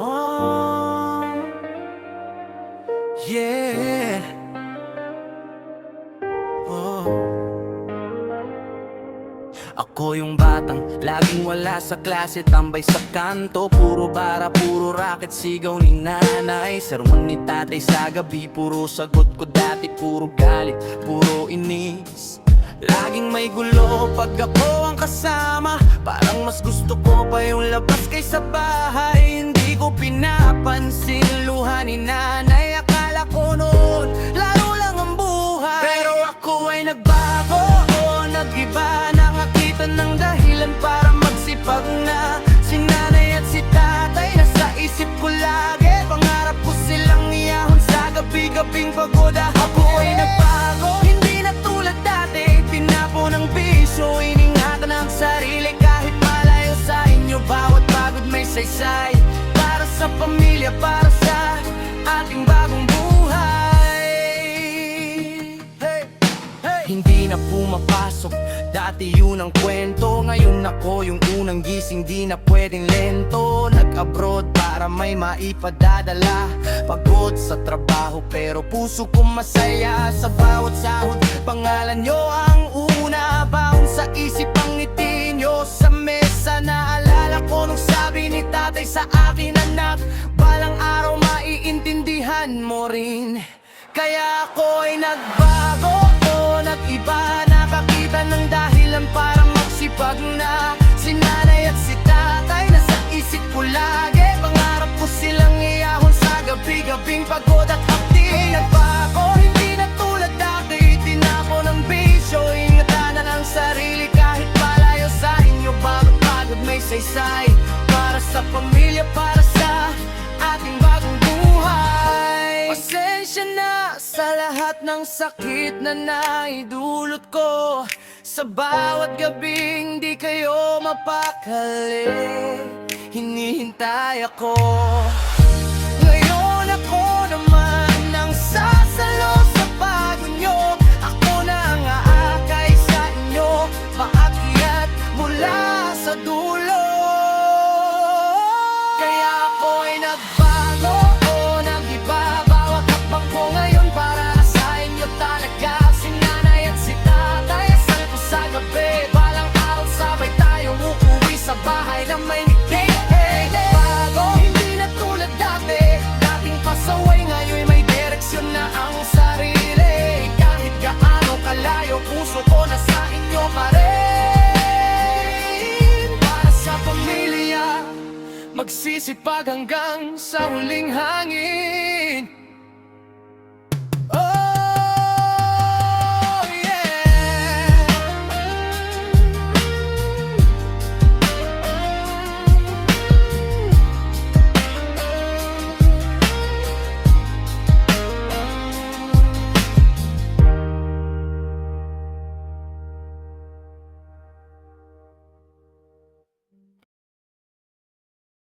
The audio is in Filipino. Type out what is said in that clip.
Oh, yeah. Oh. Ako yung batang laging wala sa klase, tambay sa kanto, puro bara, puro racket, sigaw ni nanay, sermon ni tatay sa gabi, puro sagot ko dati, puro galit, puro inis. Laging may gulo pag ako ang kasama, parang mas gusto ko pa yung labas kaysa bahay. Hindi ko pinapansin luha ni nanay, akala ko noon lalo lang ang buhay. Pero ako ay nagbago, nag-iba, nakakita ng dahilan para magsipag na. Si nanay at si tatay nasa isip ko lagi, pangarap ko silang iyahon sa gabi-gabing pagoda. Ako ay nagbago, hindi na tulad dati, tinapo ng bisyo, iningatan ang sarili kahit malayo sa inyo. Bawat pagod may saysay, para sa pamilya, para sa ating bagong buhay. Hey, hey. Hindi na pumapasok, dati yun ang kwento, ngayon ako yung unang gising, di na pwedeng lento. Nag-abroad para may maipadadala, pagod sa trabaho pero puso ko masaya. Sa bawat sahod, pangalan nyo ang una, baon sa isip ang ngiti nyo sa mesa. Naalala ko nung sabi ni tatay sa akin, anak, balang araw maiintindihan mo rin. Kaya ako ay nagbago, nag-iba, nakakita ng dahilan para magsipag na. Si nanay at si tatay nasa isip ko lagi, pangarap ko silang iyahon sa gabi-gabing pagod at hapdi. Nagbago, hindi na tulad dati, tinapo ng bisyo, ingatan na ang sarili kahit malayo sa inyo. Bawat pagod may saysay, para sa pamilya, para sa ating bagong buhay. Pasensya na sa lahat ng sakit na naidulot ko, sa bawat gabing di kayo mapakali, hinihintay ako. Ngayon ako naman ang sasalo sa pagod nyo, ako na ang aakay sa inyo, paakyat mula sa dulo. Kaya ako ay nagbago, nag-iba, bawat hakbang ko ngayon para sa inyo talaga. Si nanay at si tatay, asal ko sa gabi, balang araw sabay tayong uuwi sa bahay na may ngiti. Nagbago, hindi na tulad dati, dating pasaway ngayon may direksyon na ang sarili. Kahit gaano kalayo, puso ko nasa inyo pa rin. Para sa pamilya, magsisipag hanggang sa huling hangin.